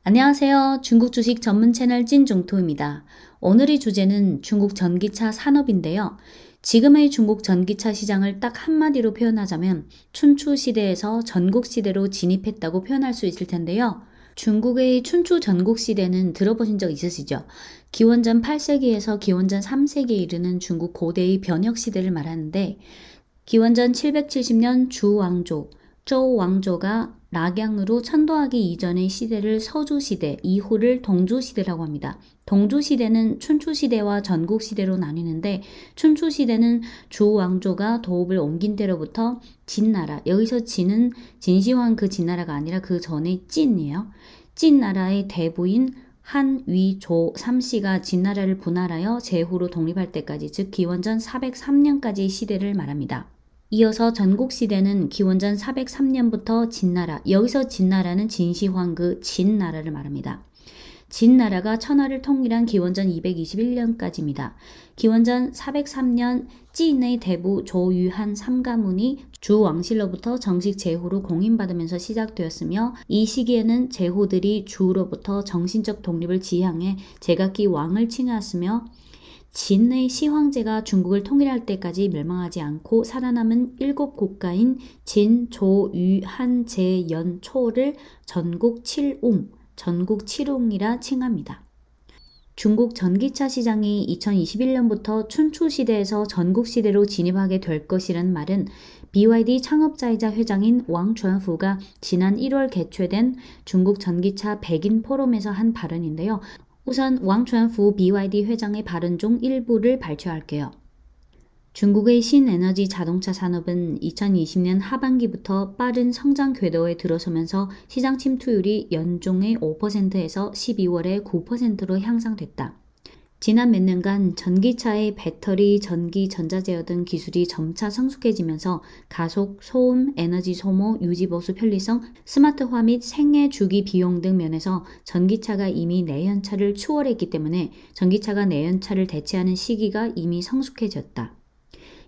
안녕하세요. 중국 주식 전문 채널 찐종토입니다. 오늘의 주제는 중국 전기차 산업인데요. 지금의 중국 전기차 시장을 딱 한마디로 표현하자면 춘추 시대에서 전국 시대로 진입했다고 표현할 수 있을 텐데요. 중국의 춘추 전국 시대는 들어보신 적 있으시죠? 기원전 8세기에서 기원전 3세기에 이르는 중국 고대의 변혁 시대를 말하는데 기원전 770년 주왕조,周왕조가 락양으로 천도하기 이전의 시대를 서주시대, 이후를 동주시대라고 합니다. 동주시대는 춘추시대와 전국시대로 나뉘는데 춘추시대는 주왕조가 도읍을 옮긴 때로부터 진나라, 여기서 진은 진시황 그 진나라가 아니라 그 전에 찐이에요. 찐나라의 대부인 한, 위, 조 3씨가 진나라를 분할하여 제후로 독립할 때까지, 즉 기원전 403년까지의 시대를 말합니다. 이어서 전국시대는 기원전 403년부터 진나라, 여기서 진나라는 진시황 그 진나라를 말합니다. 진나라가 천하를 통일한 기원전 221년까지입니다. 기원전 403년 찐의 대부 조유한 삼가문이 주왕실로부터 정식 제후로 공인받으면서 시작되었으며 이 시기에는 제후들이 주로부터 정신적 독립을 지향해 제각기 왕을 칭하였으며 진의 시황제가 중국을 통일할 때까지 멸망하지 않고 살아남은 7국가인 진, 조, 유, 한, 제, 연, 초를 전국 7웅이라 칭합니다. 중국 전기차 시장이 2021년부터 춘추시대에서 전국시대로 진입하게 될 것이라는 말은 BYD 창업자이자 회장인 왕춘후가 지난 1월 개최된 중국 전기차 백인 포럼에서 한 발언인데요. 우선 왕춘후 BYD 회장의 발언 중 일부를 발췌할게요. 중국의 신에너지 자동차 산업은 2020년 하반기부터 빠른 성장 궤도에 들어서면서 시장 침투율이 연중의 5%에서 12월에 9%로 향상됐다. 지난 몇 년간 전기차의 배터리, 전기, 전자제어 등 기술이 점차 성숙해지면서 가속, 소음, 에너지 소모, 유지보수 편리성, 스마트화 및 생애 주기 비용 등 면에서 전기차가 이미 내연차를 추월했기 때문에 전기차가 내연차를 대체하는 시기가 이미 성숙해졌다.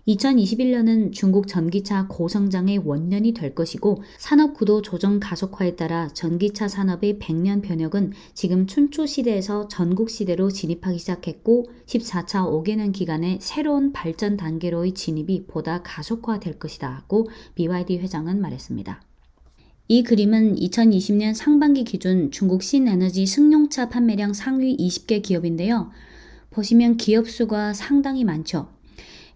2021년은 중국 전기차 고성장의 원년이 될 것이고 산업구도 조정 가속화에 따라 전기차 산업의 100년 변혁은 지금 춘추시대에서 전국시대로 진입하기 시작했고 14차 5개년 기간의 새로운 발전 단계로의 진입이 보다 가속화될 것이다 하고 BYD 회장은 말했습니다. 이 그림은 2020년 상반기 기준 중국 신에너지 승용차 판매량 상위 20개 기업인데요. 보시면 기업 수가 상당히 많죠.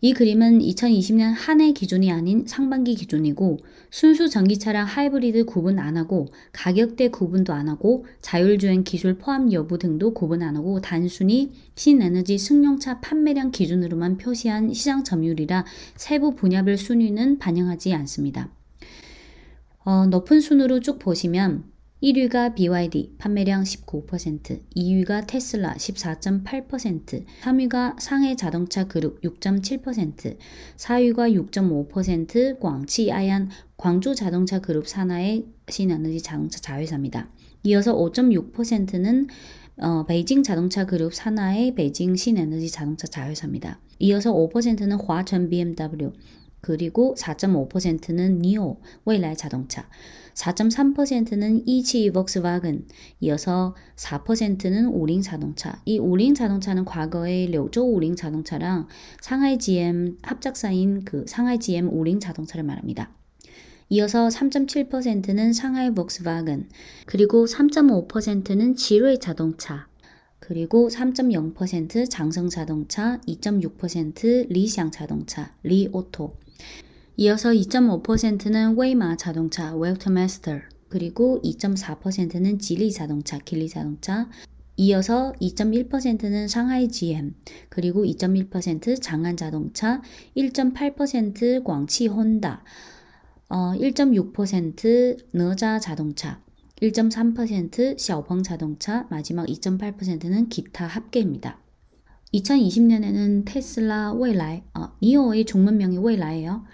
이 그림은 2020년 한 해 기준이 아닌 상반기 기준이고 순수 전기차랑 하이브리드 구분 안 하고 가격대 구분도 안 하고 자율주행 기술 포함 여부 등도 구분 안 하고 단순히 신에너지 승용차 판매량 기준으로만 표시한 시장 점유율이라 세부 분야별 순위는 반영하지 않습니다. 높은 순으로 쭉 보시면 1위가 BYD 판매량 19%, 2위가 테슬라 14.8%, 3위가 상해 자동차 그룹 6.7%, 4위가 6.5% 광치 아얀 광주 자동차 그룹 산하의 신에너지 자동차 자회사입니다. 이어서 5.6%는 베이징 자동차 그룹 산하의 베이징 신에너지 자동차 자회사입니다. 이어서 5%는 화천 BMW, 그리고 4.5%는 니오,蔚来 자동차, 4.3%는 이치 volkswagen, 이어서 4%는 우링 자동차. 이 우링 자동차는 과거의 려조 우링 자동차랑 상하이 GM 합작사인 그 상하이 GM 우링 자동차를 말합니다. 이어서 3.7%는 상하이 volkswagen, 그리고 3.5%는 지뢰 자동차, 그리고 3.0% 장성자동차, 2.6% 리샹 자동차, 리오토. 이어서 2.5%는 웨이마 자동차, 웰터마스터, 그리고 2.4%는 지리 자동차, 길리 자동차. 이어서 2.1%는 상하이 GM, 그리고 2.1% 장안 자동차, 1.8% 광치 혼다, 1.6% 너자 자동차, 1.3% 샤오펑 자동차, 마지막 2.8%는 기타 합계입니다. 2020년에는 테슬라,蔚来, 니오의 중문명이蔚来예요.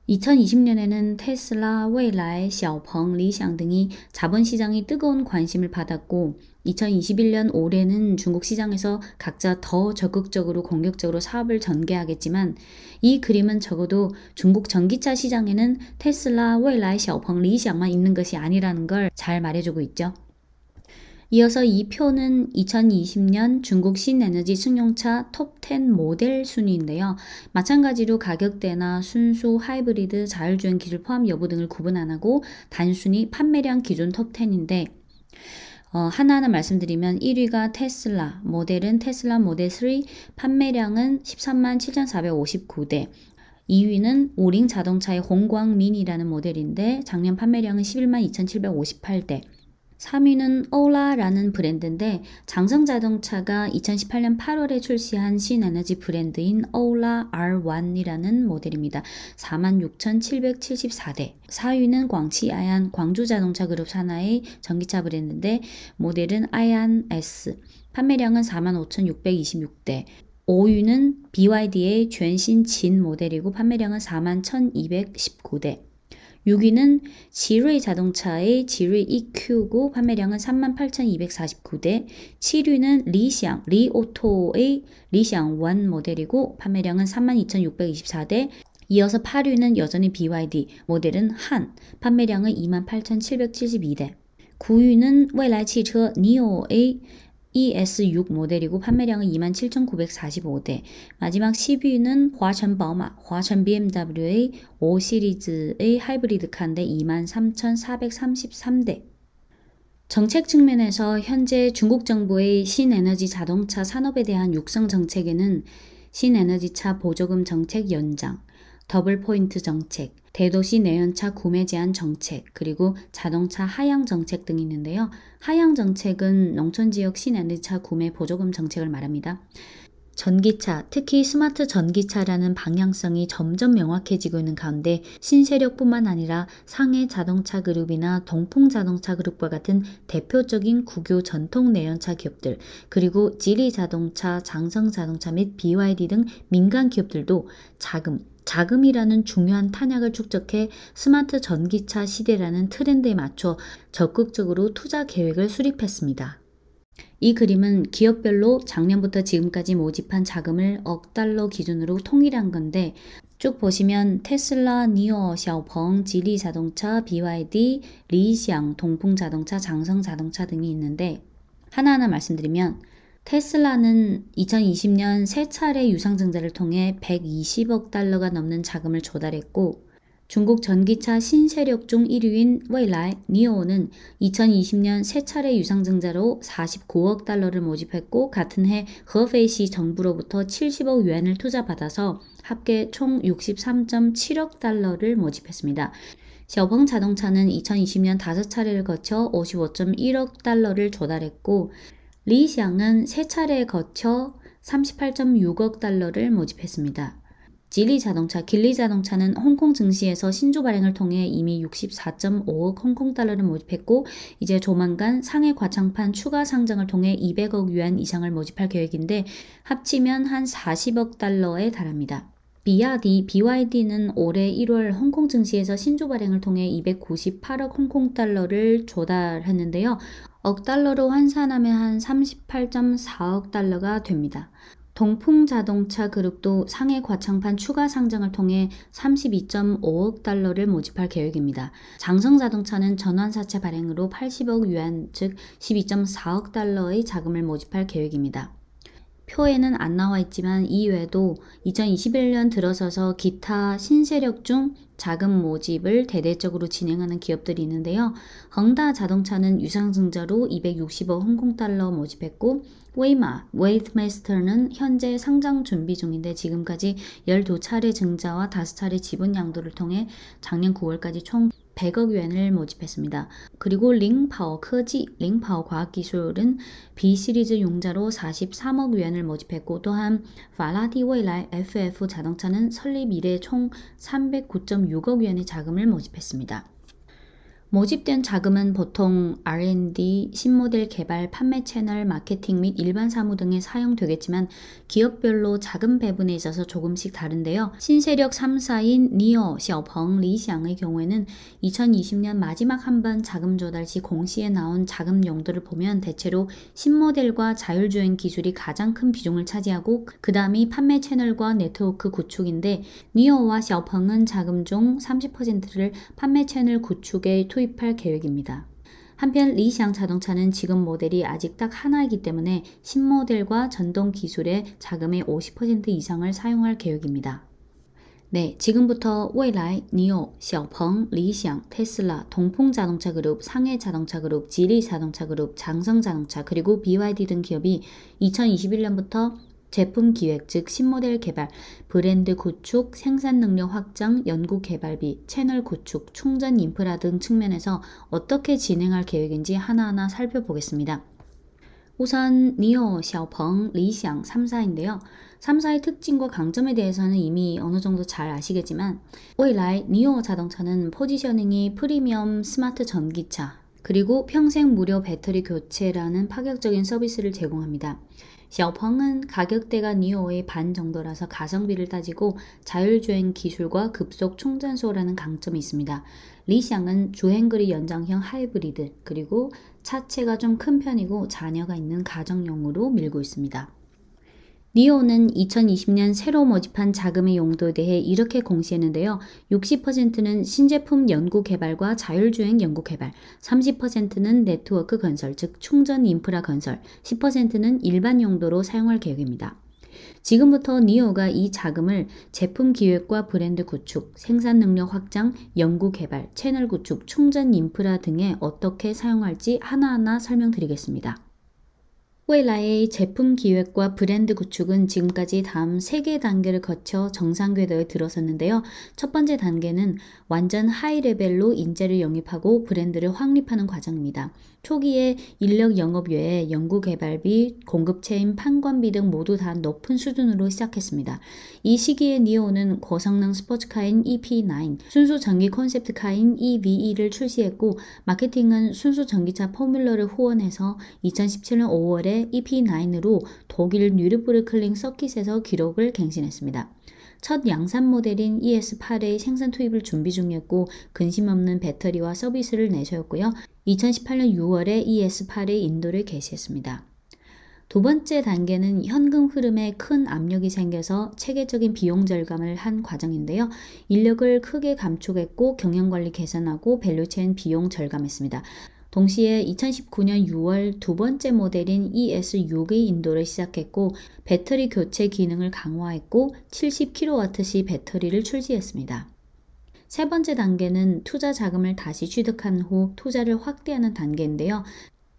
2020년에는 테슬라,蔚来, 샤오펑, 리샹 등이 자본시장의 뜨거운 관심을 받았고 2021년 올해는 중국 시장에서 각자 더 적극적으로 공격적으로 사업을 전개하겠지만 이 그림은 적어도 중국 전기차 시장에는 테슬라,蔚来, 샤오펑, 리샹만 있는 것이 아니라는 걸 잘 말해주고 있죠. 이어서 이 표는 2020년 중국 신에너지 승용차 톱10 모델 순위인데요. 마찬가지로 가격대나 순수, 하이브리드, 자율주행 기술 포함 여부 등을 구분 안 하고 단순히 판매량 기준 톱10인데 하나하나 말씀드리면 1위가 테슬라, 모델은 테슬라 모델 3, 판매량은 13만 7,459대. 2위는 오링 자동차의 홍광민이라는 모델인데 작년 판매량은 11만 2,758대. 3위는 오라라는 브랜드인데 장성 자동차가 2018년 8월에 출시한 신에너지 브랜드인 오라 R1이라는 모델입니다. 46,774대. 4위는 광치 아얀 광주 자동차 그룹 산하의 전기차 브랜드인데 모델은 아얀 S. 판매량은 45,626대. 5위는 BYD의全新 진 모델이고 판매량은 41,219대. 6위는 지르이 자동차의 지르이 EQ고 판매량은 38,249대. 7위는 리오토의 리샹1 모델이고 판매량은 32,624대. 이어서 8위는 여전히 BYD, 모델은 한, 판매량은 28,772대. 9위는 蔚来汽车 니오의 ES6 모델이고 판매량은 27,945대. 마지막 10위는 화천바오마, 화천 BMW의 5 시리즈의 하이브리드 카인데 23,433대. 정책 측면에서 현재 중국 정부의 신에너지 자동차 산업에 대한 육성 정책에는 신에너지차 보조금 정책 연장, 더블 포인트 정책, 대도시 내연차 구매 제한 정책, 그리고 자동차 하향 정책 등이 있는데요. 하향 정책은 농촌지역 신에너지차 구매 보조금 정책을 말합니다. 전기차, 특히 스마트 전기차라는 방향성이 점점 명확해지고 있는 가운데 신세력뿐만 아니라 상해 자동차 그룹이나 동풍 자동차 그룹과 같은 대표적인 국유 전통 내연차 기업들, 그리고 지리 자동차, 장성 자동차 및 BYD 등 민간 기업들도 자금이라는 중요한 탄약을 축적해 스마트 전기차 시대라는 트렌드에 맞춰 적극적으로 투자 계획을 수립했습니다. 이 그림은 기업별로 작년부터 지금까지 모집한 자금을 억 달러 기준으로 통일한 건데 쭉 보시면 테슬라, 니오, 샤오펑, 지리 자동차, BYD, 리샹, 동풍 자동차, 장성 자동차 등이 있는데 하나하나 말씀드리면 테슬라는 2020년 3차례 유상증자를 통해 120억 달러가 넘는 자금을 조달했고 중국 전기차 신세력 중 1위인 蔚来, 니오는 2020년 3차례 유상증자로 49억 달러를 모집했고 같은 해 허페이시 정부로부터 70억 유안을 투자받아서 합계 총 63.7억 달러를 모집했습니다. 샤오펑 자동차는 2020년 5차례를 거쳐 55.1억 달러를 조달했고 리샹은 3차례에 거쳐 38.6억 달러를 모집했습니다. 지리 자동차, 길리 자동차는 홍콩 증시에서 신주 발행을 통해 이미 64.5억 홍콩 달러를 모집했고 이제 조만간 상해 과창판 추가 상장을 통해 200억 유안 이상을 모집할 계획인데 합치면 한 40억 달러에 달합니다. BYD는 올해 1월 홍콩 증시에서 신주 발행을 통해 298억 홍콩 달러를 조달했는데요. 억 달러로 환산하면 한 38.4억 달러가 됩니다. 동풍 자동차 그룹도 상해 과창판 추가 상장을 통해 32.5억 달러를 모집할 계획입니다. 장성 자동차는 전환사채 발행으로 80억 유안, 즉 12.4억 달러의 자금을 모집할 계획입니다. 표에는 안 나와 있지만 이외에도 2021년 들어서서 기타 신세력 중 자금 모집을 대대적으로 진행하는 기업들이 있는데요. 헝다 자동차는 유상증자로 260억 홍콩달러 모집했고 웨이트메스터는 현재 상장 준비 중인데 지금까지 12차례 증자와 5차례 지분 양도를 통해 작년 9월까지 총 100억 유엔을 모집했습니다. 그리고 링파워 과학기술은 B 시리즈 용자로 43억 유엔을 모집했고 또한 파라디蔚来 FF 자동차는 설립 이래 총 309.6억 유엔의 자금을 모집했습니다. 모집된 자금은 보통 R&D, 신모델 개발, 판매 채널, 마케팅 및 일반 사무 등에 사용되겠지만 기업별로 자금 배분에 있어서 조금씩 다른데요. 신세력 3사인 니오, 샤오펑, 리샹의 경우에는 2020년 마지막 한 번 자금 조달 시 공시에 나온 자금 용도를 보면 대체로 신모델과 자율주행 기술이 가장 큰 비중을 차지하고 그 다음이 판매 채널과 네트워크 구축인데 니오와 샤오펑은 자금 중 30%를 판매 채널 구축에 투입할 계획입니다. 한편 리샹 자동차는 지금 모델이 아직 딱 하나이기 때문에 신모델과 전동 기술의 자금의 50% 이상을 사용할 계획입니다. 네, 지금부터 未来, 니오, xiaopeng, 리샹, 테슬라, 동풍자동차그룹, 상해자동차그룹, 지리자동차그룹, 장성자동차, 그리고 BYD 등 기업이 2021년부터 제품 기획, 즉 신모델 개발, 브랜드 구축, 생산 능력 확장, 연구 개발비, 채널 구축, 충전 인프라 등 측면에서 어떻게 진행할 계획인지 하나하나 살펴보겠습니다. 우선 니오, xiaopeng, 리샹 3사인데요. 3사의 특징과 강점에 대해서는 이미 어느 정도 잘 아시겠지만 未来 니오 자동차는 포지셔닝이 프리미엄 스마트 전기차, 그리고 평생 무료 배터리 교체라는 파격적인 서비스를 제공합니다. xiaopeng은 가격대가 니오의 반 정도라서 가성비를 따지고 자율주행 기술과 급속 충전소라는 강점이 있습니다. 리샹은 주행거리 연장형 하이브리드, 그리고 차체가 좀 큰 편이고 자녀가 있는 가정용으로 밀고 있습니다. 니오는 2020년 새로 모집한 자금의 용도에 대해 이렇게 공시했는데요. 60%는 신제품 연구 개발과 자율주행 연구 개발, 30%는 네트워크 건설, 즉 충전 인프라 건설, 10%는 일반 용도로 사용할 계획입니다. 지금부터 니오가 이 자금을 제품 기획과 브랜드 구축, 생산 능력 확장, 연구 개발, 채널 구축, 충전 인프라 등에 어떻게 사용할지 하나하나 설명드리겠습니다. 未来의 제품 기획과 브랜드 구축은 지금까지 다음 3개 단계를 거쳐 정상 궤도에 들어섰는데요. 첫 번째 단계는 완전 하이 레벨로 인재를 영입하고 브랜드를 확립하는 과정입니다. 초기에 인력 영업 외에 연구 개발비, 공급체인 판관비 등 모두 다 높은 수준으로 시작했습니다. 이 시기에 니오는 고성능 스포츠카인 EP9, 순수 전기 콘셉트카인 EVE를 출시했고, 마케팅은 순수 전기차 포뮬러를 후원해서 2017년 5월에 EP9으로 독일 뉴르부르클링 서킷에서 기록을 갱신했습니다. 첫 양산 모델인 ES8의 생산 투입을 준비 중이었고 근심 없는 배터리와 서비스를 내세웠고요. 2018년 6월에 ES8의 인도를 개시했습니다. 두 번째 단계는 현금 흐름에 큰 압력이 생겨서 체계적인 비용 절감을 한 과정인데요. 인력을 크게 감축했고 경영관리 개선하고 밸류체인 비용 절감했습니다. 동시에 2019년 6월 두 번째 모델인 ES6의 인도를 시작했고 배터리 교체 기능을 강화했고 70kWh 배터리를 출시했습니다. 세 번째 단계는 투자 자금을 다시 취득한 후 투자를 확대하는 단계인데요.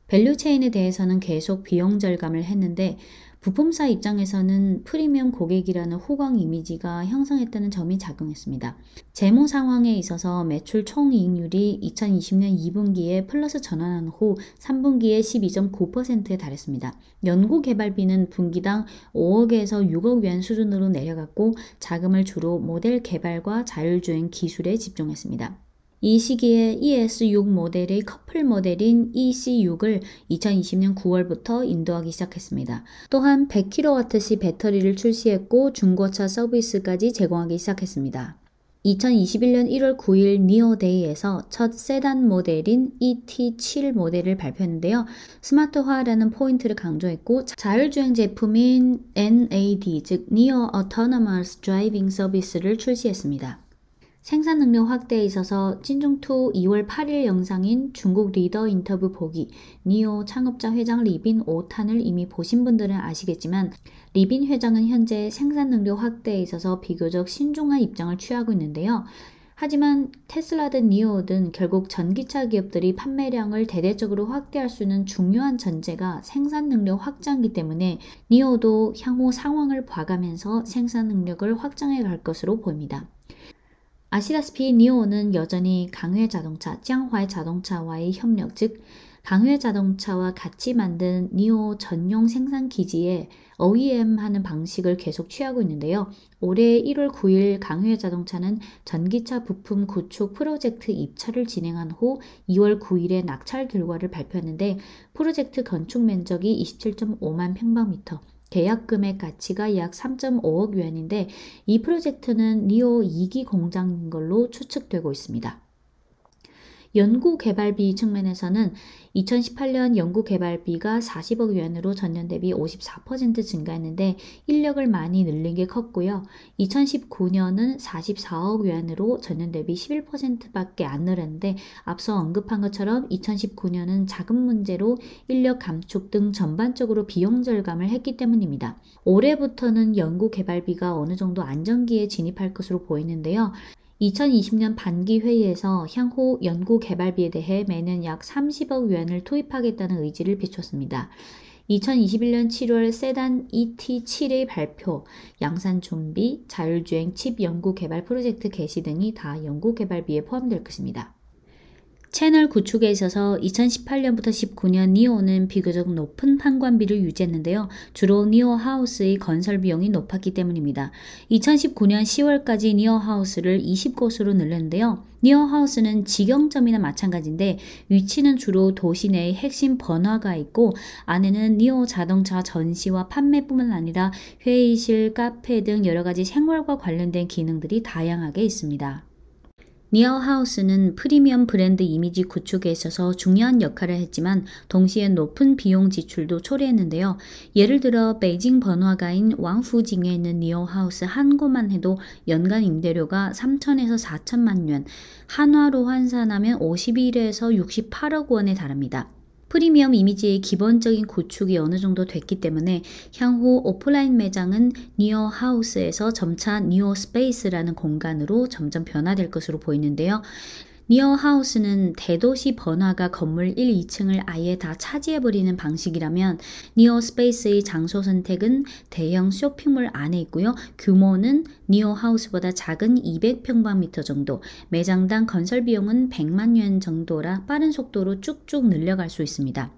밸류체인에 대해서는 계속 비용 절감을 했는데 부품사 입장에서는 프리미엄 고객이라는 호강 이미지가 형성했다는 점이 작용했습니다. 재무 상황에 있어서 매출 총이익률이 2020년 2분기에 플러스 전환한 후 3분기에 12.9%에 달했습니다. 연구 개발비는 분기당 5억에서 6억 위안 수준으로 내려갔고 자금을 주로 모델 개발과 자율주행 기술에 집중했습니다. 이 시기에 ES6 모델의 커플 모델인 EC6을 2020년 9월부터 인도하기 시작했습니다. 또한 100kWh 배터리를 출시했고 중고차 서비스까지 제공하기 시작했습니다. 2021년 1월 9일 니오데이에서 첫 세단 모델인 ET7 모델을 발표했는데요. 스마트화라는 포인트를 강조했고 자율주행 제품인 NAD, 즉 Neo Autonomous Driving 서비스를 출시했습니다. 생산 능력 확대에 있어서 찐중투 2월 8일 영상인 중국 리더 인터뷰 보기, 니오 창업자 회장 리빈 5탄을 이미 보신 분들은 아시겠지만 리빈 회장은 현재 생산 능력 확대에 있어서 비교적 신중한 입장을 취하고 있는데요. 하지만 테슬라든 니오든 결국 전기차 기업들이 판매량을 대대적으로 확대할 수 있는 중요한 전제가 생산 능력 확장이기 때문에 니오도 향후 상황을 봐가면서 생산 능력을 확장해 갈 것으로 보입니다. 아시다시피 니오는 여전히 강회자동차, 짱화이자동차와의 협력, 즉 강회자동차와 같이 만든 니오 전용 생산 기지에 OEM 하는 방식을 계속 취하고 있는데요. 올해 1월 9일 강회자동차는 전기차 부품 구축 프로젝트 입찰을 진행한 후 2월 9일에 낙찰 결과를 발표했는데 프로젝트 건축 면적이 27.5만 평방미터, 계약 금액 가치가 약 3.5억 위안인데 이 프로젝트는 니오 2기 공장인 걸로 추측되고 있습니다. 연구 개발비 측면에서는 2018년 연구 개발비가 40억 위안으로 전년 대비 54% 증가했는데 인력을 많이 늘린 게 컸고요. 2019년은 44억 위안으로 전년 대비 11%밖에 안 늘었는데 앞서 언급한 것처럼 2019년은 자금 문제로 인력 감축 등 전반적으로 비용 절감을 했기 때문입니다. 올해부터는 연구 개발비가 어느 정도 안정기에 진입할 것으로 보이는데요. 2020년 반기 회의에서 향후 연구 개발비에 대해 매년 약 30억 위안을 투입하겠다는 의지를 비췄습니다. 2021년 7월 세단 ET7의 발표, 양산 준비, 자율주행 칩 연구 개발 프로젝트 개시 등이 다 연구 개발비에 포함될 것입니다. 채널 구축에 있어서 2018년부터 19년 니오는 비교적 높은 판관비를 유지했는데요. 주로 니오 하우스의 건설 비용이 높았기 때문입니다. 2019년 10월까지 니오 하우스를 20곳으로 늘렸는데요. 니오 하우스는 직영점이나 마찬가지인데 위치는 주로 도시 내의 핵심 번화가에 있고 안에는 니오 자동차 전시와 판매뿐만 아니라 회의실, 카페 등 여러 가지 생활과 관련된 기능들이 다양하게 있습니다. 니오 하우스는 프리미엄 브랜드 이미지 구축에 있어서 중요한 역할을 했지만 동시에 높은 비용 지출도 초래했는데요. 예를 들어 베이징 번화가인 왕푸징에 있는 니오 하우스 한 곳만 해도 연간 임대료가 3천에서 4천만 yuan, 한화로 환산하면 51에서 68억 원에 달합니다. 프리미엄 이미지의 기본적인 구축이 어느 정도 됐기 때문에 향후 오프라인 매장은 니오 하우스에서 점차 니오 스페이스라는 공간으로 점점 변화될 것으로 보이는데요. 니오 하우스는 대도시 번화가 건물 1, 2층을 아예 다 차지해버리는 방식이라면 니오 스페이스의 장소 선택은 대형 쇼핑몰 안에 있고요. 규모는 니오 하우스보다 작은 200평방미터 정도, 매장당 건설 비용은 100만 yuan 정도라 빠른 속도로 쭉쭉 늘려갈 수 있습니다.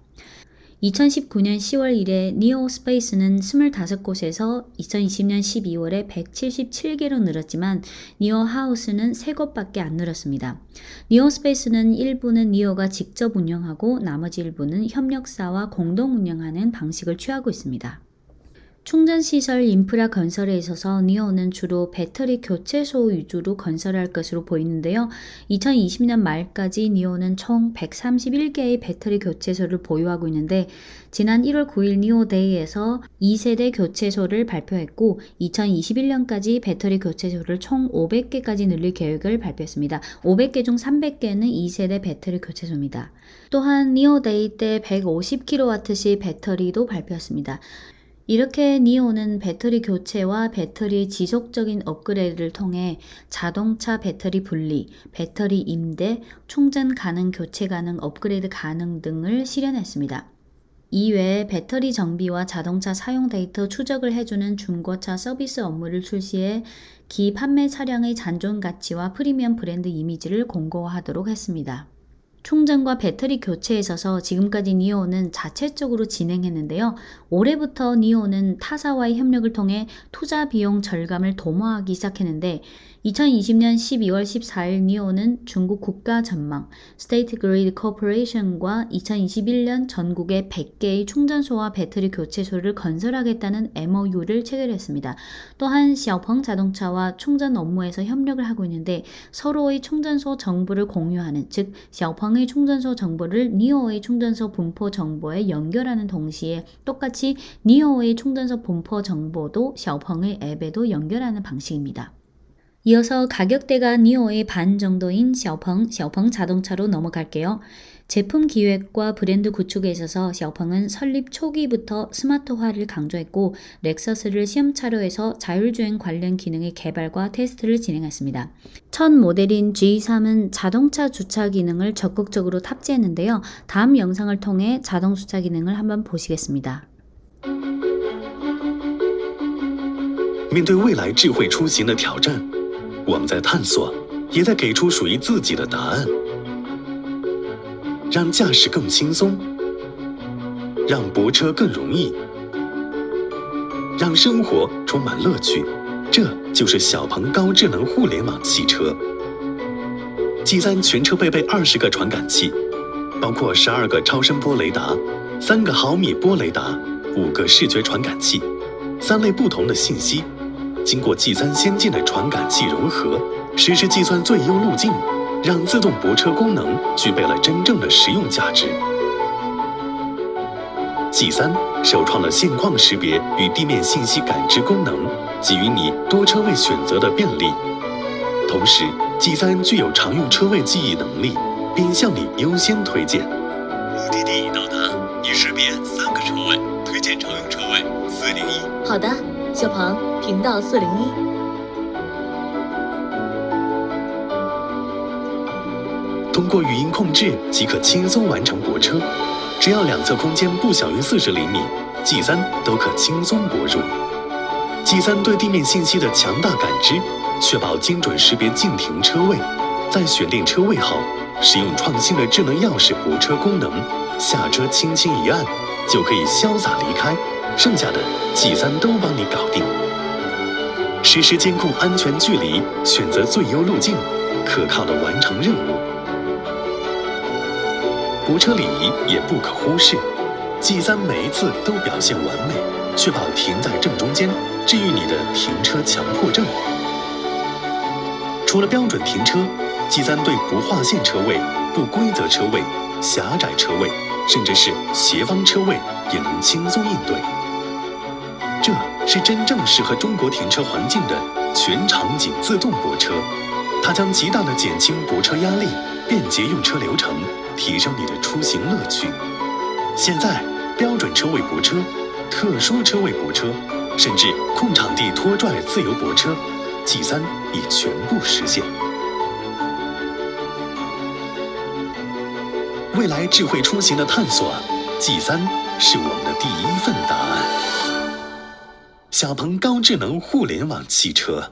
2019년 10월 이래 니오 스페이스는 25곳에서 2020년 12월에 177개로 늘었지만 니오 하우스는 3곳밖에 안 늘었습니다. 니오 스페이스는 일부는 니오가 직접 운영하고 나머지 일부는 협력사와 공동 운영하는 방식을 취하고 있습니다. 충전시설 인프라 건설에 있어서 니오는 주로 배터리 교체소 위주로 건설할 것으로 보이는데요. 2020년 말까지 니오는 총 131개의 배터리 교체소를 보유하고 있는데 지난 1월 9일 니오데이에서 2세대 교체소를 발표했고 2021년까지 배터리 교체소를 총 500개까지 늘릴 계획을 발표했습니다. 500개 중 300개는 2세대 배터리 교체소입니다. 또한 니오데이 때 150kW씩 배터리도 발표했습니다. 이렇게 니오는 배터리 교체와 배터리의 지속적인 업그레이드를 통해 자동차 배터리 분리, 배터리 임대, 충전 가능, 교체 가능, 업그레이드 가능 등을 실현했습니다. 이외에 배터리 정비와 자동차 사용 데이터 추적을 해주는 중고차 서비스 업무를 출시해 기 판매 차량의 잔존 가치와 프리미엄 브랜드 이미지를 공고화하도록 했습니다. 충전과 배터리 교체에 있어서 지금까지 니오는 자체적으로 진행했는데요. 올해부터 니오는 타사와의 협력을 통해 투자 비용 절감을 도모하기 시작했는데 2020년 12월 14일 니오는 중국 국가전망 State Grid Corporation과 2021년 전국에 100개의 충전소와 배터리 교체소를 건설하겠다는 MOU를 체결했습니다. 또한 샤오펑 자동차와 충전 업무에서 협력을 하고 있는데 서로의 충전소 정보를 공유하는, 즉 샤오펑의 충전소 정보를 니오의 충전소 분포 정보에 연결하는 동시에 똑같이 니오의 충전소 분포 정보도 샤오펑의 앱에도 연결하는 방식입니다. 이어서 가격대가 니오의 반 정도인 샤오펑 자동차로 넘어갈게요. 제품 기획과 브랜드 구축에 있어서 샤오펑은 설립 초기부터 스마트화를 강조했고 렉서스를 시험차로 해서 자율주행 관련 기능의 개발과 테스트를 진행했습니다. 첫 모델인 G3은 자동차 주차 기능을 적극적으로 탑재했는데요. 다음 영상을 통해 자동 주차 기능을 한번 보시겠습니다. 面对未来智慧出行的挑战，我们在探索，也在给出属于自己的答案，让驾驶更轻松，让泊车更容易，让生活充满乐趣。这就是小鹏高智能互联网汽车。G3全车配备20个传感器，包括12个超声波雷达、3个毫米波雷达、5个视觉传感器，3类不同的信息。 经过 G3 先进的传感器融合，实时计算最优路径，让自动泊车功能具备了真正的实用价值。G3 首创了现况识别与地面信息感知功能，给予你多车位选择的便利。同时 ，G3 具有常用车位记忆能力，并向你优先推荐。目的地已到达，已识别3个车位，推荐常用车位401。好的，小鹏，停到401。通过语音控制即可轻松完成泊车，只要两侧空间不小于40厘米 ，G3 都可轻松泊入。G3 对地面信息的强大感知，确保精准识别禁停车位。在选定车位后，使用创新的智能钥匙泊车功能，下车轻轻一按，就可以潇洒离开，剩下的 G3 都帮你搞定。实时监控安全距离，选择最优路径，可靠地完成任务。泊车礼仪也不可忽视 ，G3 每一次都表现完美，确保停在正中间，治愈你的停车强迫症。除了标准停车 ，G3 对不划线车位、不规则车位、狭窄车位，甚至是斜方车位也能轻松应对。这是真正适合中国停车环境的全场景自动泊车，它将极大地减轻泊车压力，便捷用车流程，提升你的出行乐趣。现在，标准车位泊车、特殊车位泊车，甚至空场地拖拽自由泊车 ，G3 已全部实现。未来智慧出行的探索 ，G3 是我们的第一份答案。小鹏高智能互联网汽车。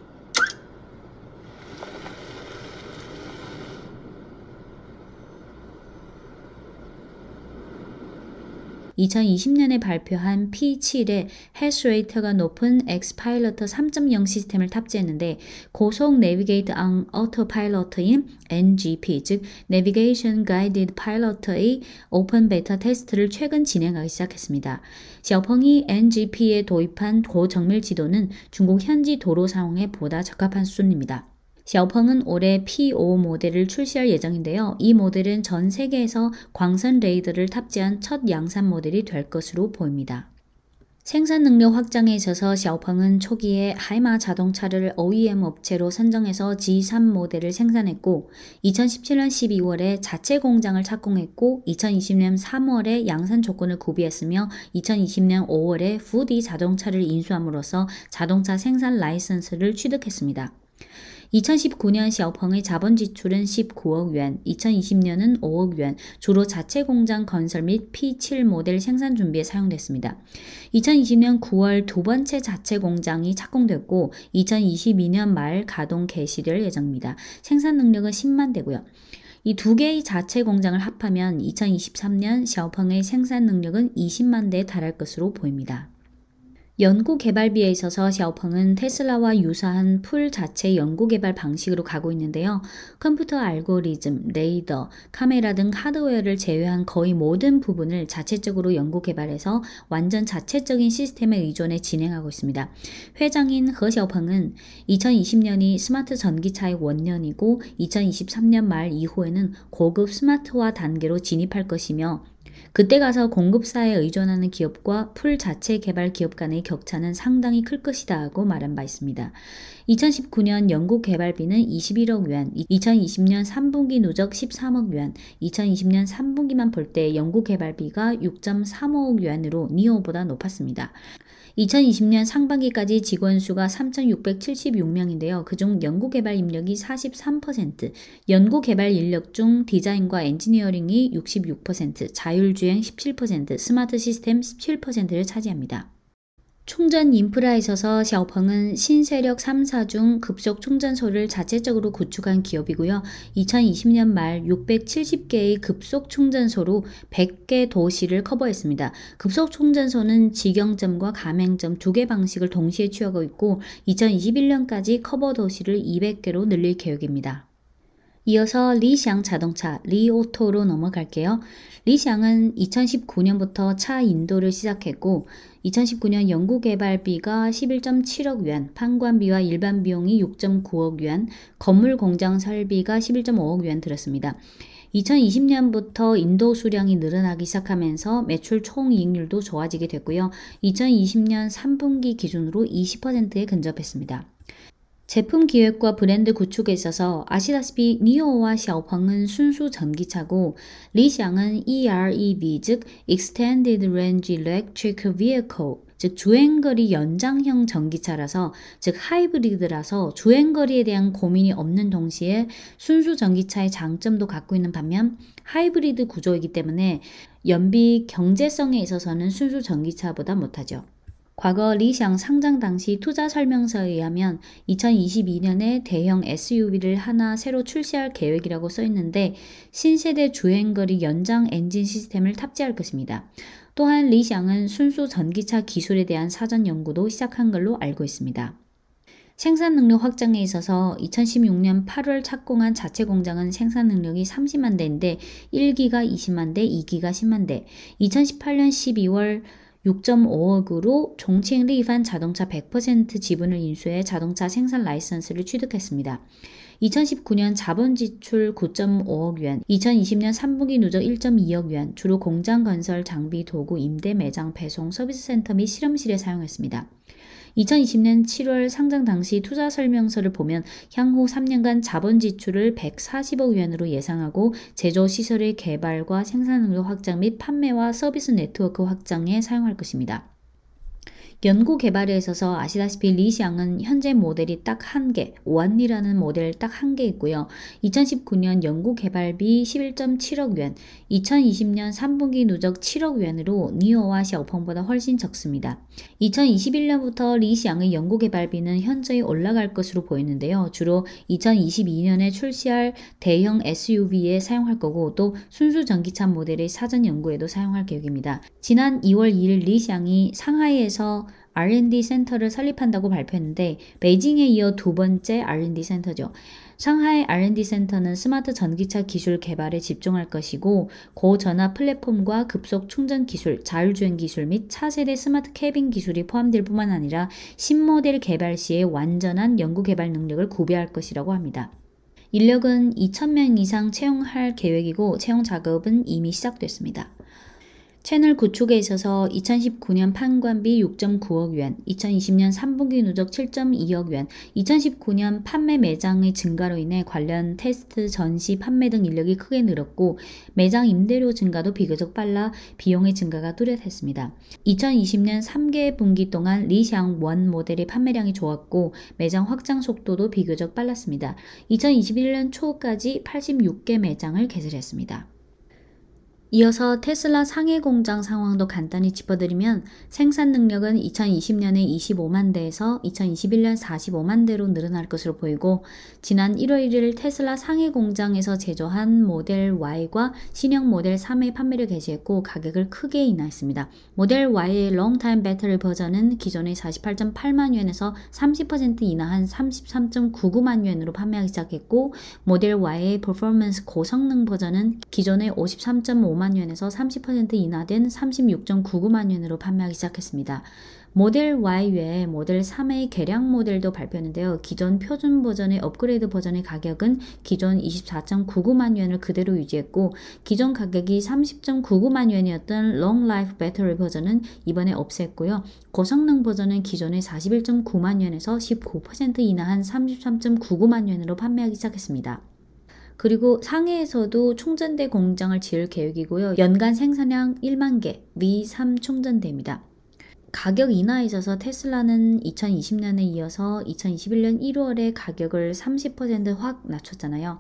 2020년에 발표한 P7에 해시레이트가 높은 X파일럿 3.0 시스템을 탑재했는데 고속 내비게이트 온 오토파일럿인 NGP, 즉 Navigation Guided Pilot의 오픈 베타 테스트를 최근 진행하기 시작했습니다. 샤오펑이 NGP에 도입한 고정밀 지도는 중국 현지 도로 상황에 보다 적합한 수준입니다. 샤오펑은 올해 P5 모델을 출시할 예정인데요. 이 모델은 전 세계에서 광선 레이더를 탑재한 첫 양산 모델이 될 것으로 보입니다. 생산 능력 확장에 있어서 샤오펑은 초기에 하이마 자동차를 OEM 업체로 선정해서 G3 모델을 생산했고 2017년 12월에 자체 공장을 착공했고 2020년 3월에 양산 조건을 구비했으며 2020년 5월에 푸디 자동차를 인수함으로써 자동차 생산 라이선스를 취득했습니다. 2019년 샤오펑의 자본 지출은 19억 yuan, 2020년은 5억 yuan, 주로 자체 공장 건설 및 P7 모델 생산 준비에 사용됐습니다. 2020년 9월 두 번째 자체 공장이 착공됐고 2022년 말 가동 개시될 예정입니다. 생산 능력은 10만 대고요. 이 두 개의 자체 공장을 합하면 2023년 샤오펑의 생산 능력은 20만 대에 달할 것으로 보입니다. 연구개발비에 있어서 샤오펑은 테슬라와 유사한 풀 자체 연구개발 방식으로 가고 있는데요. 컴퓨터 알고리즘, 레이더, 카메라 등 하드웨어를 제외한 거의 모든 부분을 자체적으로 연구개발해서 완전 자체적인 시스템에 의존해 진행하고 있습니다. 회장인 허 샤오펑은 2020년이 스마트 전기차의 원년이고 2023년 말 이후에는 고급 스마트화 단계로 진입할 것이며 그때 가서 공급사에 의존하는 기업과 풀 자체 개발 기업 간의 격차는 상당히 클 것이다 하고 말한 바 있습니다. 2019년 연구 개발비는 21억 yuan, 2020년 3분기 누적 13억 yuan, 2020년 3분기만 볼 때 연구 개발비가 6.35억 yuan으로 니오보다 높았습니다. 2020년 상반기까지 직원 수가 3,676명인데요. 그중 연구개발 인력이 43%, 연구개발 인력 중 디자인과 엔지니어링이 66%, 자율주행 17%, 스마트 시스템 17%를 차지합니다. 충전 인프라에 있어서 샤오펑은 신세력 3사 중 급속 충전소를 자체적으로 구축한 기업이고요. 2020년 말 670개의 급속 충전소로 100개 도시를 커버했습니다. 급속 충전소는 직영점과 가맹점 2개 방식을 동시에 취하고 있고 2021년까지 커버 도시를 200개로 늘릴 계획입니다. 이어서 리샹 자동차, 리오토로 넘어갈게요. 리샹은 2019년부터 차 인도를 시작했고 2019년 연구개발비가 11.7억 yuan, 판관비와 일반 비용이 6.9억 yuan, 건물 공장 설비가 11.5억 yuan 들었습니다. 2020년부터 인도 수량이 늘어나기 시작하면서 매출 총이익률도 좋아지게 됐고요. 2020년 3분기 기준으로 20%에 근접했습니다. 제품 기획과 브랜드 구축에 있어서 아시다시피 니오와 샤오펑은 순수 전기차고 리샹은 EREV 즉 Extended Range Electric Vehicle 즉 주행거리 연장형 전기차라서 즉 하이브리드라서 주행거리에 대한 고민이 없는 동시에 순수 전기차의 장점도 갖고 있는 반면 하이브리드 구조이기 때문에 연비 경제성에 있어서는 순수 전기차보다 못하죠. 과거 리샹 상장 당시 투자 설명서에 의하면 2022년에 대형 SUV를 하나 새로 출시할 계획이라고 써 있는데 신세대 주행거리 연장 엔진 시스템을 탑재할 것입니다. 또한 리샹은 순수 전기차 기술에 대한 사전 연구도 시작한 걸로 알고 있습니다. 생산 능력 확장에 있어서 2016년 8월 착공한 자체 공장은 생산 능력이 30만 대인데 1기가 20만 대, 2기가 10만 대, 2018년 12월 6.5억으로 종칭 리판 자동차 100% 지분을 인수해 자동차 생산 라이선스를 취득했습니다. 2019년 자본 지출 9.5억 yuan, 2020년 3분기 누적 1.2억 yuan, 주로 공장 건설, 장비, 도구, 임대, 매장, 배송, 서비스 센터 및 실험실에 사용했습니다. 2020년 7월 상장 당시 투자 설명서를 보면 향후 3년간 자본 지출을 140억 yuan으로 예상하고 제조 시설의 개발과 생산 능력 확장 및 판매와 서비스 네트워크 확장에 사용할 것입니다. 연구 개발에 있어서 아시다시피 리샹은 현재 모델이 딱 한 개, 원이라는 모델 딱 한 개 있고요. 2019년 연구 개발비 11.7억 yuan, 2020년 3분기 누적 7억 yuan으로 니오와 샤오펑보다 훨씬 적습니다. 2021년부터 리샹의 연구 개발비는 현저히 올라갈 것으로 보이는데요. 주로 2022년에 출시할 대형 SUV에 사용할 거고 또 순수 전기차 모델의 사전 연구에도 사용할 계획입니다. 지난 2월 2일 리샹이 상하이에서 R&D 센터를 설립한다고 발표했는데 베이징에 이어 두 번째 R&D 센터죠. 상하이 R&D 센터는 스마트 전기차 기술 개발에 집중할 것이고 고전압 플랫폼과 급속 충전 기술, 자율주행 기술 및 차세대 스마트 캐빈 기술이 포함될 뿐만 아니라 신모델 개발 시에 완전한 연구개발 능력을 구비할 것이라고 합니다. 인력은 2,000명 이상 채용할 계획이고 채용 작업은 이미 시작됐습니다. 채널 구축에 있어서 2019년 판관비 6.9억 yuan, 2020년 3분기 누적 7.2억 yuan, 2019년 판매 매장의 증가로 인해 관련 테스트, 전시, 판매 등 인력이 크게 늘었고 매장 임대료 증가도 비교적 빨라 비용의 증가가 뚜렷했습니다. 2020년 3개 분기 동안 리샹 원 모델의 판매량이 좋았고 매장 확장 속도도 비교적 빨랐습니다. 2021년 초까지 86개 매장을 개설했습니다. 이어서 테슬라 상해 공장 상황도 간단히 짚어드리면 생산 능력은 2020년에 25만 대에서 2021년 45만 대로 늘어날 것으로 보이고 지난 1월 1일 테슬라 상해 공장에서 제조한 모델 Y과 신형 모델 3의 판매를 개시했고 가격을 크게 인하했습니다. 모델 Y의 롱타임 배터리 버전은 기존의 48.8만 yuan에서 30% 인하한 33.99만 yuan으로 판매하기 시작했고 모델 Y의 퍼포먼스 고성능 버전은 기존의 53.5만 yuan에서 30% 인하된 36.99만 yuan으로 판매하기 시작했습니다. 모델 Y 외에 모델 3의 개량 모델도 발표했는데요. 기존 표준 버전의 업그레이드 버전의 가격은 기존 24.99만 yuan을 그대로 유지했고 기존 가격이 30.99만 yuan이었던 롱 라이프 배터리 버전은 이번에 없앴고요. 고성능 버전은 기존의 41.9만 yuan에서 19% 인하한 33.99만 yuan으로 판매하기 시작했습니다. 그리고 상해에서도 충전대 공장을 지을 계획이고요. 연간 생산량 1만 개, V3 충전대입니다. 가격 인하에 있어서 테슬라는 2020년에 이어서 2021년 1월에 가격을 30% 확 낮췄잖아요.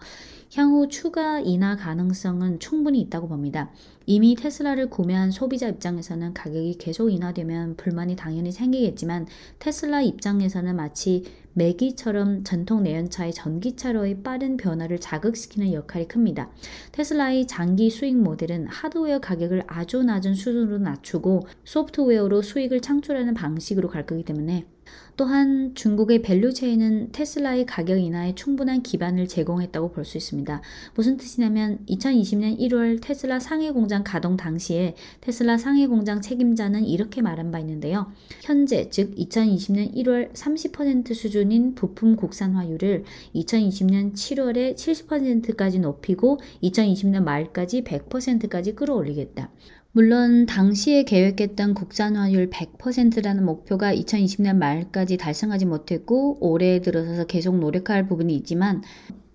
향후 추가 인하 가능성은 충분히 있다고 봅니다. 이미 테슬라를 구매한 소비자 입장에서는 가격이 계속 인하되면 불만이 당연히 생기겠지만 테슬라 입장에서는 마치 매기처럼 전통 내연차의 전기차로의 빠른 변화를 자극시키는 역할이 큽니다. 테슬라의 장기 수익 모델은 하드웨어 가격을 아주 낮은 수준으로 낮추고 소프트웨어로 수익을 창출하는 방식으로 갈 거기 때문에 또한 중국의 밸류체인은 테슬라의 가격 인하에 충분한 기반을 제공했다고 볼 수 있습니다. 무슨 뜻이냐면 2020년 1월 테슬라 상해 공장 가동 당시에 테슬라 상해 공장 책임자는 이렇게 말한 바 있는데요. 현재 즉 2020년 1월 30% 수준인 부품 국산화율을 2020년 7월에 70%까지 높이고 2020년 말까지 100%까지 끌어올리겠다. 물론 당시에 계획했던 국산화율 100%라는 목표가 2020년 말까지 달성하지 못했고 올해 들어서서 계속 노력할 부분이 있지만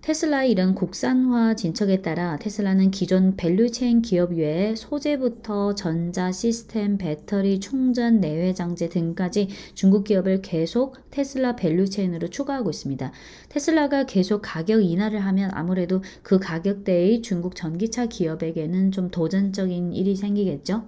테슬라의 이런 국산화 진척에 따라 테슬라는 기존 밸류체인 기업 외에 소재부터 전자 시스템, 배터리, 충전, 내외 장재 등까지 중국 기업을 계속 테슬라 밸류체인으로 추가하고 있습니다. 테슬라가 계속 가격 인하를 하면 아무래도 그 가격대의 중국 전기차 기업에게는 좀 도전적인 일이 생기겠죠.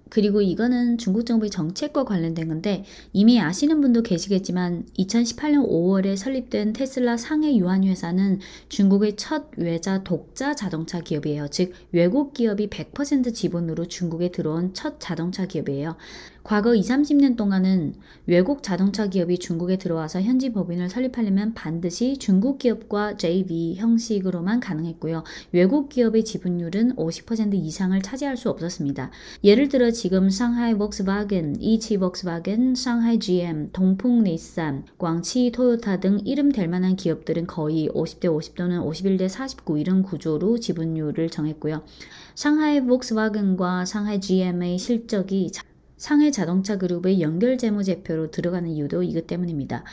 그리고 이거는 중국 정부의 정책과 관련된 건데 이미 아시는 분도 계시겠지만 2018년 5월에 설립된 테슬라 상해 유한 회사는 중국의 첫 외자 독자 자동차 기업이에요. 즉 외국 기업이 100% 지분으로 중국에 들어온 첫 자동차 기업이에요. 과거 20-30년 동안은 외국 자동차 기업이 중국에 들어와서 현지 법인을 설립하려면 반드시 중국 기업과 JV 형식으로만 가능했고요. 외국 기업의 지분율은 50% 이상을 차지할 수 없었습니다. 예를 들어 지금 상하이 volkswagen, 이치 volkswagen, 상하이 GM, 동풍 닛산, 광치 토요타 등 이름 될 만한 기업들은 거의 50대 50 또는 51대 49 이런 구조로 지분율을 정했고요. 상하이 volkswagen과 상하이 GM의 실적이 상해 자동차 그룹의 연결 재무제표로 들어가는 이유도 이것 때문입니다.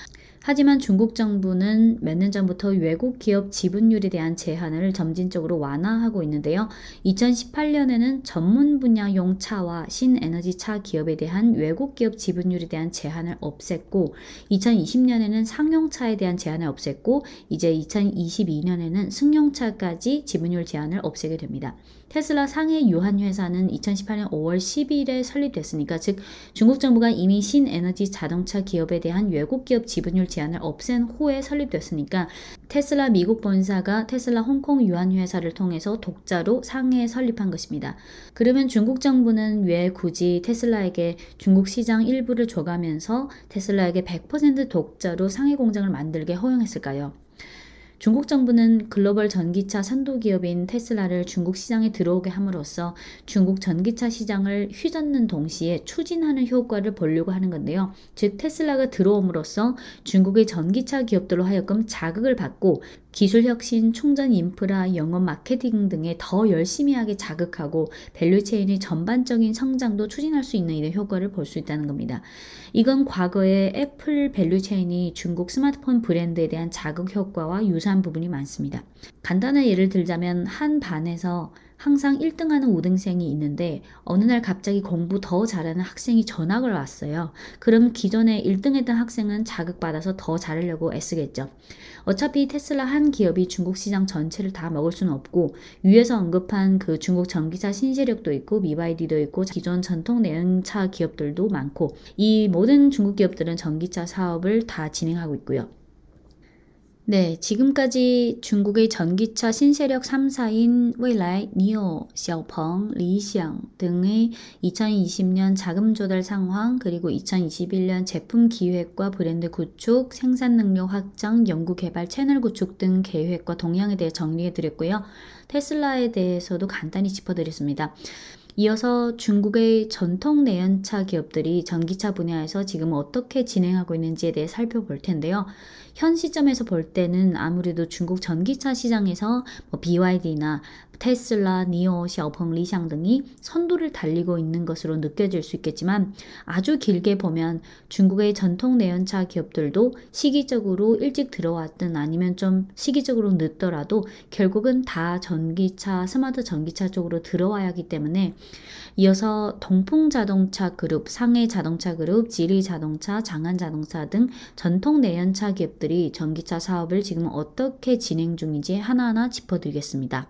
하지만 중국 정부는 몇 년 전부터 외국 기업 지분율에 대한 제한을 점진적으로 완화하고 있는데요. 2018년에는 전문 분야용 차와 신에너지 차 기업에 대한 외국 기업 지분율에 대한 제한을 없앴고 2020년에는 상용차에 대한 제한을 없앴고 이제 2022년에는 승용차까지 지분율 제한을 없애게 됩니다. 테슬라 상해 유한 회사는 2018년 5월 10일에 설립됐으니까 즉 중국 정부가 이미 신에너지 자동차 기업에 대한 외국 기업 지분율 제한을 없앤 후에 설립됐으니까 테슬라 미국 본사가 테슬라 홍콩 유한 회사를 통해서 독자로 상해에 설립한 것입니다. 그러면 중국 정부는 왜 굳이 테슬라에게 중국 시장 일부를 줘가면서 테슬라에게 100% 독자로 상해 공장을 만들게 허용했을까요? 중국 정부는 글로벌 전기차 선도 기업인 테슬라를 중국 시장에 들어오게 함으로써 중국 전기차 시장을 휘젓는 동시에 추진하는 효과를 보려고 하는 건데요. 즉 테슬라가 들어옴으로써 중국의 전기차 기업들로 하여금 자극을 받고 기술 혁신, 충전 인프라, 영업 마케팅 등에 더 열심히 하게 자극하고 밸류체인의 전반적인 성장도 추진할 수 있는 이런 효과를 볼 수 있다는 겁니다. 이건 과거에 애플 밸류체인이 중국 스마트폰 브랜드에 대한 자극 효과와 유사한 부분이 많습니다. 간단한 예를 들자면 한 반에서 항상 1등하는 우등생이 있는데 어느 날 갑자기 공부 더 잘하는 학생이 전학을 왔어요. 그럼 기존에 1등했던 학생은 자극받아서 더 잘하려고 애쓰겠죠. 어차피 테슬라 한 기업이 중국 시장 전체를 다 먹을 수는 없고 위에서 언급한 그 중국 전기차 신세력도 있고 BYD도 있고 기존 전통 내연차 기업들도 많고 이 모든 중국 기업들은 전기차 사업을 다 진행하고 있고요. 네, 지금까지 중국의 전기차 신세력 3사인蔚来, NIO, xiaopeng, 리샹 등의 2020년 자금 조달 상황 그리고 2021년 제품 기획과 브랜드 구축, 생산 능력 확장, 연구 개발 채널 구축 등 계획과 동향에 대해 정리해 드렸고요. 테슬라에 대해서도 간단히 짚어드렸습니다. 이어서 중국의 전통 내연차 기업들이 전기차 분야에서 지금 어떻게 진행하고 있는지에 대해 살펴볼 텐데요. 현 시점에서 볼 때는 아무래도 중국 전기차 시장에서 BYD나 테슬라, 니오, xiaopeng, 리샹 등이 선두를 달리고 있는 것으로 느껴질 수 있겠지만 아주 길게 보면 중국의 전통 내연차 기업들도 시기적으로 일찍 들어왔든 아니면 좀 시기적으로 늦더라도 결국은 다 전기차, 스마트 전기차 쪽으로 들어와야 하기 때문에 이어서 동풍자동차 그룹, 상해자동차 그룹, 지리자동차, 장한자동차 등 전통 내연차 기업들이 전기차 사업을 지금 어떻게 진행 중인지 하나하나 짚어드리겠습니다.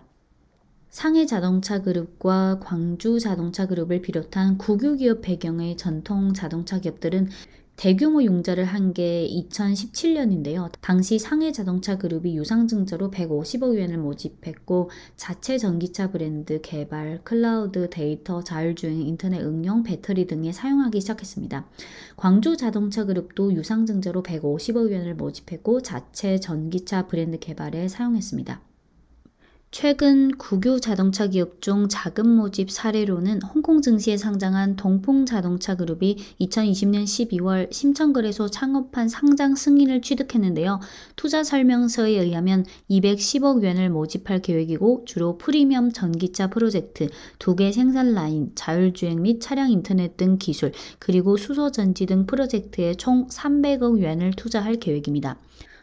상해자동차 그룹과 광주자동차 그룹을 비롯한 국유기업 배경의 전통 자동차 기업들은 대규모 융자를 한 게 2017년인데요. 당시 상해자동차 그룹이 유상증자로 150억 위안을 모집했고 자체 전기차 브랜드 개발, 클라우드, 데이터, 자율주행, 인터넷 응용, 배터리 등에 사용하기 시작했습니다. 광주자동차 그룹도 유상증자로 150억 위안을 모집했고 자체 전기차 브랜드 개발에 사용했습니다. 최근 국유 자동차 기업 중 자금 모집 사례로는 홍콩 증시에 상장한 동풍자동차 그룹이 2020년 12월 심천거래소 창업한 상장 승인을 취득했는데요. 투자 설명서에 의하면 210억元을 모집할 계획이고 주로 프리미엄 전기차 프로젝트, 2개 생산 라인, 자율주행 및 차량 인터넷 등 기술, 그리고 수소전지 등 프로젝트에 총 300억元을 투자할 계획입니다.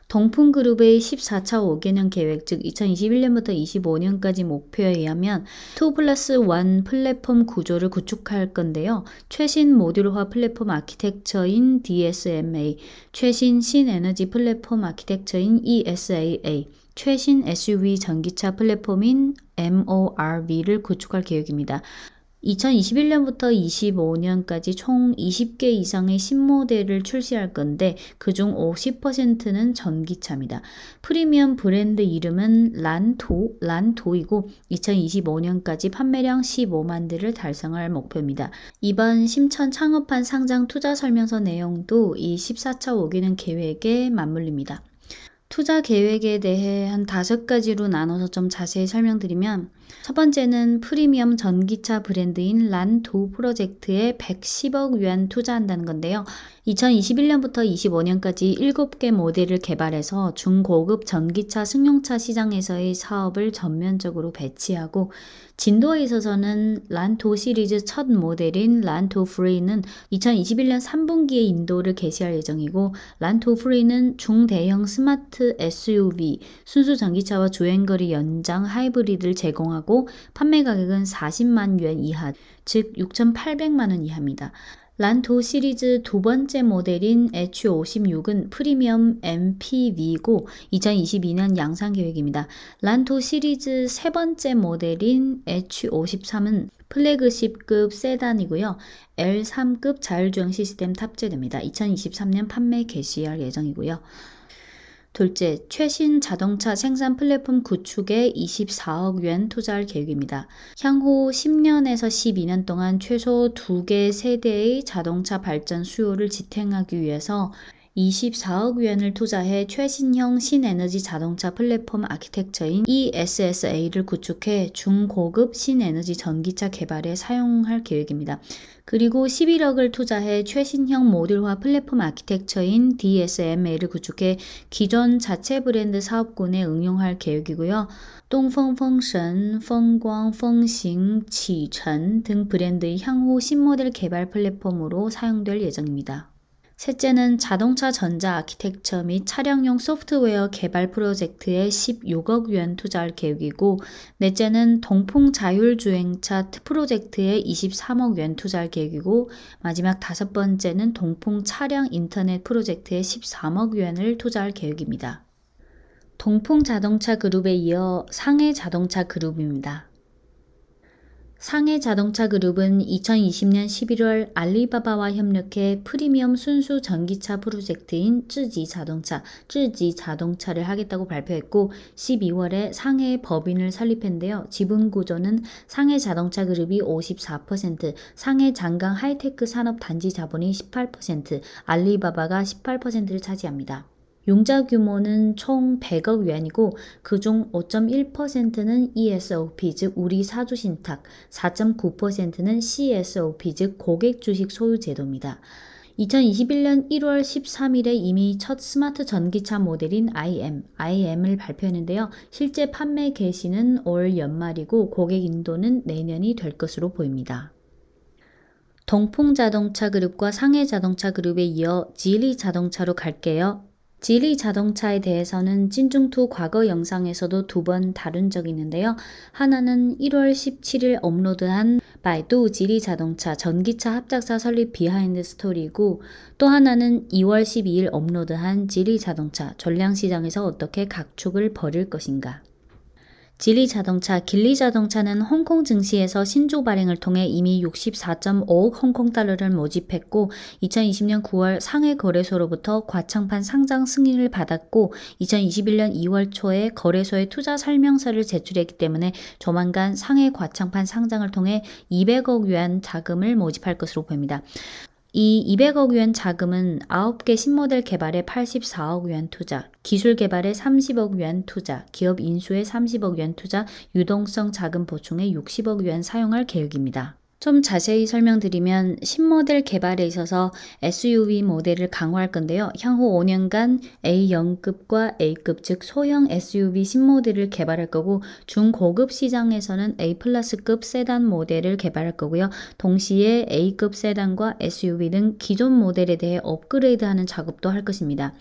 동풍그룹의 14차 5개년 계획, 즉 2021년부터 25년까지 목표에 의하면 2+1 플랫폼 구조를 구축할 건데요. 최신 모듈화 플랫폼 아키텍처인 DSMA, 최신 신에너지 플랫폼 아키텍처인 ESAA, 최신 SUV 전기차 플랫폼인 MORV를 구축할 계획입니다. 2021년부터 25년까지 총 20개 이상의 신모델을 출시할 건데 그중 50%는 전기차입니다. 프리미엄 브랜드 이름은 란토이고 2025년까지 판매량 15만 대를 달성할 목표입니다. 이번 심천 창업한 상장 투자 설명서 내용도 이 14차 5기능 계획에 맞물립니다. 투자 계획에 대해 한 5가지로 나눠서 좀 자세히 설명드리면 첫 번째는 프리미엄 전기차 브랜드인 란도 프로젝트에 110억 위안 투자한다는 건데요. 2021년부터 25년까지 7개 모델을 개발해서 중고급 전기차 승용차 시장에서의 사업을 전면적으로 배치하고 진도에 있어서는 란토 시리즈 첫 모델인 란토 프리는 2021년 3분기에 인도를 개시할 예정이고 란토 프리는 중대형 스마트 SUV, 순수 전기차와 주행거리 연장 하이브리드를 제공하고 판매 가격은 40만 위안 이하, 즉 6,800만 원 이하입니다. 란토 시리즈 두 번째 모델인 H56은 프리미엄 MPV고 2022년 양산 계획입니다. 란토 시리즈 세 번째 모델인 H53은 플래그십급 세단이고요. L3급 자율주행 시스템 탑재됩니다. 2023년 판매 개시할 예정이고요. 둘째, 최신 자동차 생산 플랫폼 구축에 24억 위안 투자할 계획입니다. 향후 10년에서 12년 동안 최소 2개 세대의 자동차 발전 수요를 지탱하기 위해서 24억 위안을 투자해 최신형 신에너지 자동차 플랫폼 아키텍처인 ESSA를 구축해 중고급 신에너지 전기차 개발에 사용할 계획입니다. 그리고 11억을 투자해 최신형 모듈화 플랫폼 아키텍처인 DSMA를 구축해 기존 자체 브랜드 사업군에 응용할 계획이고요. 동풍风神, 风光, 风行, 启辰 등 브랜드의 향후 신모델 개발 플랫폼으로 사용될 예정입니다. 셋째는 자동차 전자 아키텍처 및 차량용 소프트웨어 개발 프로젝트에 16억 위안 투자할 계획이고 넷째는 동풍 자율주행차 프로젝트에 23억 위안 투자할 계획이고 마지막 다섯 번째는 동풍 차량 인터넷 프로젝트에 13억 위안을 투자할 계획입니다. 동풍 자동차 그룹에 이어 상해 자동차 그룹입니다. 상해 자동차 그룹은 2020년 11월 알리바바와 협력해 프리미엄 순수 전기차 프로젝트인 쯔지 자동차를 하겠다고 발표했고 12월에 상해에 법인을 설립했는데요. 지분 구조는 상해 자동차 그룹이 54%, 상해 장강 하이테크 산업 단지 자본이 18%, 알리바바가 18%를 차지합니다. 융자 규모는 총 100억 위안이고 그중 5.1%는 ESOP 즉 우리 사주 신탁, 4.9%는 CSOP 즉 고객 주식 소유 제도입니다. 2021년 1월 13일에 이미 첫 스마트 전기차 모델인 IM을 발표했는데요. 실제 판매 개시는 올 연말이고 고객 인도는 내년이 될 것으로 보입니다. 동풍자동차 그룹과 상해자동차 그룹에 이어 지리자동차로 갈게요. 지리자동차에 대해서는 찐중투 과거 영상에서도 2번 다룬 적이 있는데요. 하나는 1월 17일 업로드한 바이두 지리자동차 전기차 합작사 설립 비하인드 스토리이고 또 하나는 2월 12일 업로드한 지리자동차 전량시장에서 어떻게 각축을 벌일 것인가. 지리 자동차, 길리 자동차는 홍콩 증시에서 신주 발행을 통해 이미 64.5억 홍콩 달러를 모집했고 2020년 9월 상해 거래소로부터 과창판 상장 승인을 받았고 2021년 2월 초에 거래소에 투자 설명서를 제출했기 때문에 조만간 상해 과창판 상장을 통해 200억 yuan 자금을 모집할 것으로 보입니다. 이 200억 yuan 자금은 9개 신모델 개발에 84억 yuan 투자, 기술 개발에 30억 yuan 투자, 기업 인수에 30억 yuan 투자, 유동성 자금 보충에 60억 yuan 사용할 계획입니다. 좀 자세히 설명드리면 신모델 개발에 있어서 SUV 모델을 강화할 건데요. 향후 5년간 A0급과 A급 즉 소형 SUV 신모델을 개발할 거고 중고급 시장에서는 A+급 세단 모델을 개발할 거고요. 동시에 A급 세단과 SUV 등 기존 모델에 대해 업그레이드하는 작업도 할 것입니다.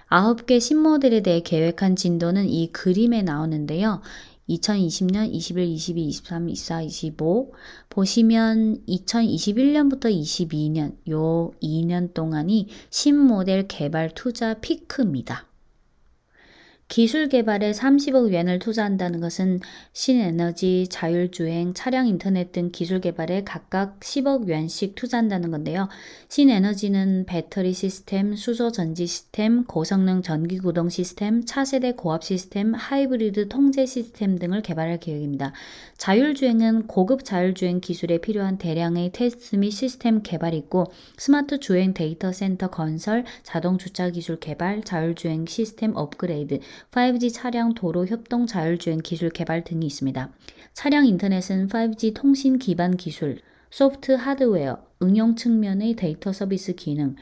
9개 신모델에 대해 계획한 진도는 이 그림에 나오는데요. 2020년, 21, 22, 23, 24, 25 보시면 2021년부터 22년 요 2년 동안이 신모델 개발 투자 피크입니다. 기술 개발에 30억 yuan을 투자한다는 것은 신에너지, 자율주행, 차량 인터넷 등 기술 개발에 각각 10억 yuan씩 투자한다는 건데요. 신에너지는 배터리 시스템, 수소 전지 시스템, 고성능 전기 구동 시스템, 차세대 고압 시스템, 하이브리드 통제 시스템 등을 개발할 계획입니다. 자율주행은 고급 자율주행 기술에 필요한 대량의 테스트 및 시스템 개발이 있고 스마트 주행 데이터 센터 건설, 자동 주차 기술 개발, 자율주행 시스템 업그레이드, 5G 차량 도로 협동 자율주행 기술 개발 등이 있습니다. 차량 인터넷은 5G 통신 기반 기술, 소프트 하드웨어, 응용 측면의 데이터 서비스 기능,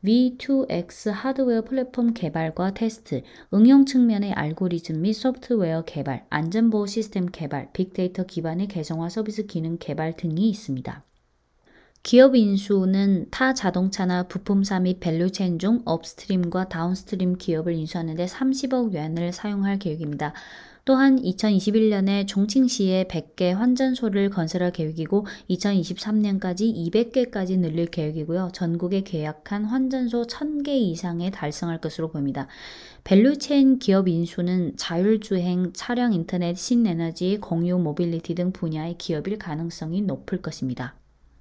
V2X 하드웨어 플랫폼 개발과 테스트, 응용 측면의 알고리즘 및 소프트웨어 개발, 안전보호 시스템 개발, 빅데이터 기반의 개성화 서비스 기능 개발 등이 있습니다. 기업 인수는 타 자동차나 부품사 및 밸류체인 중 업스트림과 다운스트림 기업을 인수하는 데 30억 yuan을 사용할 계획입니다. 또한 2021년에 종칭시에 100개 환전소를 건설할 계획이고 2023년까지 200개까지 늘릴 계획이고요. 전국에 계약한 환전소 1000개 이상에 달성할 것으로 보입니다. 밸류체인 기업 인수는 자율주행, 차량 인터넷, 신에너지, 공유 모빌리티 등 분야의 기업일 가능성이 높을 것입니다.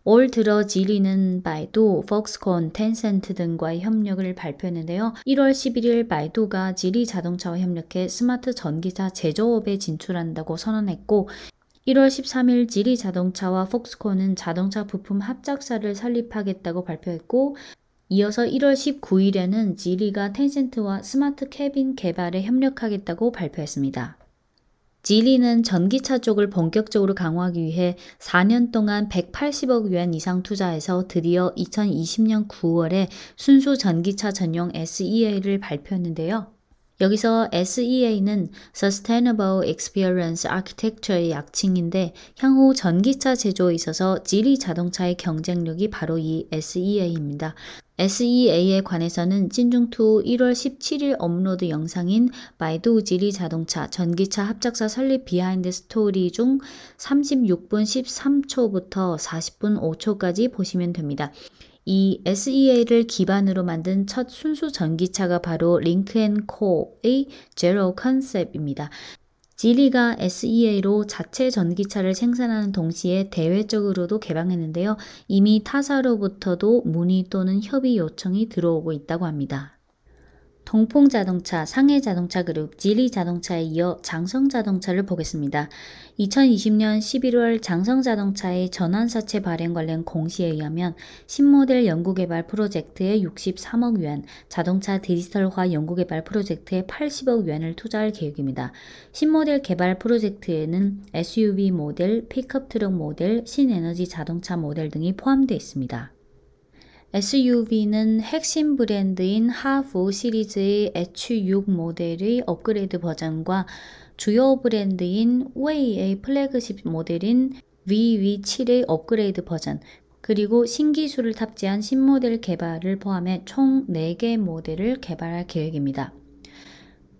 올 들어 지리는 바이두, 폭스콘, 텐센트 등과의 협력을 발표했는데요. 1월 11일 바이두가 지리 자동차와 협력해 스마트 전기차 제조업에 진출한다고 선언했고 1월 13일 지리 자동차와 폭스콘은 자동차 부품 합작사를 설립하겠다고 발표했고 이어서 1월 19일에는 지리가 텐센트와 스마트 캐빈 개발에 협력하겠다고 발표했습니다. 지리는 전기차 쪽을 본격적으로 강화하기 위해 4년 동안 180억 yuan 이상 투자해서 드디어 2020년 9월에 순수 전기차 전용 SEA를 발표했는데요. 여기서 SEA는 Sustainable Experience Architecture의 약칭인데 향후 전기차 제조에 있어서 지리 자동차의 경쟁력이 바로 이 SEA입니다. SEA에 관해서는 찐중투 1월 17일 업로드 영상인 바이두 지리 자동차 전기차 합작사 설립 비하인드 스토리 중 36분 13초부터 40분 5초까지 보시면 됩니다. 이 SEA를 기반으로 만든 첫 순수 전기차가 바로 링크앤코의 제로 컨셉입니다. 지리가 SEA로 자체 전기차를 생산하는 동시에 대외적으로도 개방했는데요. 이미 타사로부터도 문의 또는 협의 요청이 들어오고 있다고 합니다. 동풍자동차, 상해자동차그룹, 지리자동차에 이어 장성자동차를 보겠습니다. 2020년 11월 장성자동차의 전환사채 발행 관련 공시에 의하면 신모델 연구개발 프로젝트에 63억 yuan, 자동차 디지털화 연구개발 프로젝트에 80억 yuan을 투자할 계획입니다. 신모델 개발 프로젝트에는 SUV 모델, 픽업 트럭 모델, 신에너지 자동차 모델 등이 포함되어 있습니다. SUV는 핵심 브랜드인 하프 시리즈의 H6 모델의 업그레이드 버전과 주요 브랜드인 웨이의 플래그십 모델인 VV7의 업그레이드 버전, 그리고 신기술을 탑재한 신모델 개발을 포함해 총 4개 모델을 개발할 계획입니다.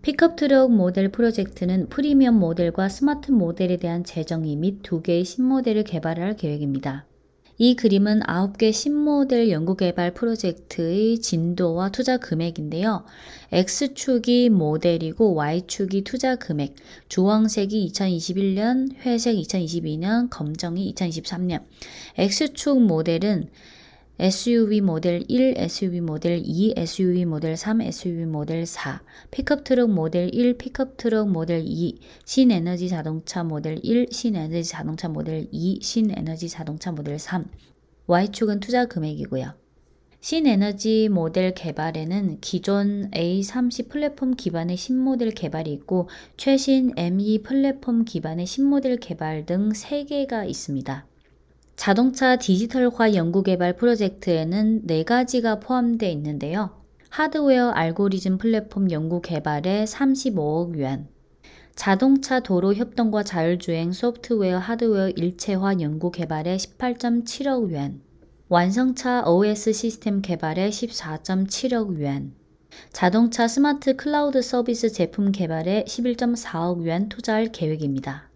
픽업 트럭 모델 프로젝트는 프리미엄 모델과 스마트 모델에 대한 재정의 및 2개의 신모델을 개발할 계획입니다. 이 그림은 9개 신모델 연구개발 프로젝트의 진도와 투자 금액인데요. X축이 모델이고 Y축이 투자 금액, 주황색이 2021년, 회색 2022년, 검정이 2023년. X축 모델은 SUV 모델 1, SUV 모델 2, SUV 모델 3, SUV 모델 4, 픽업 트럭 모델 1, 픽업 트럭 모델 2, 신에너지 자동차 모델 1, 신에너지 자동차 모델 2, 신에너지 자동차 모델 3. Y축은 투자 금액이고요. 신에너지 모델 개발에는 기존 A30 플랫폼 기반의 신모델 개발이 있고 최신 ME 플랫폼 기반의 신모델 개발 등 3개가 있습니다. 자동차 디지털화 연구개발 프로젝트에는 4가지가 포함되어 있는데요. 하드웨어 알고리즘 플랫폼 연구개발에 35억 yuan, 자동차 도로 협동과 자율주행 소프트웨어 하드웨어 일체화 연구개발에 18.7억 yuan, 완성차 OS 시스템 개발에 14.7억 yuan, 자동차 스마트 클라우드 서비스 제품 개발에 11.4억 yuan 투자할 계획입니다.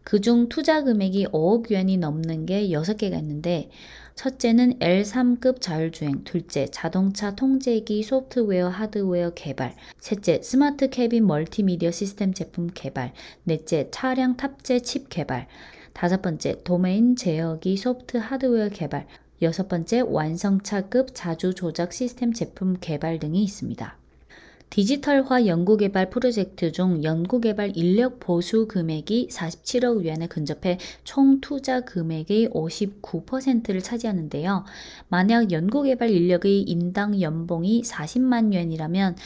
그중 투자 금액이 5억 yuan이 넘는 게 6개가 있는데 첫째는 L3급 자율주행, 둘째 자동차 통제기 소프트웨어 하드웨어 개발, 셋째 스마트 캐빈 멀티미디어 시스템 제품 개발, 넷째 차량 탑재 칩 개발, 다섯 번째 도메인 제어기 소프트 하드웨어 개발, 여섯 번째 완성차급 자주 조작 시스템 제품 개발 등이 있습니다. 디지털화 연구개발 프로젝트 중 연구개발 인력 보수 금액이 47억 yuan에 근접해 총 투자 금액의 59%를 차지하는데요. 만약 연구개발 인력의 인당 연봉이 40만 yuan이라면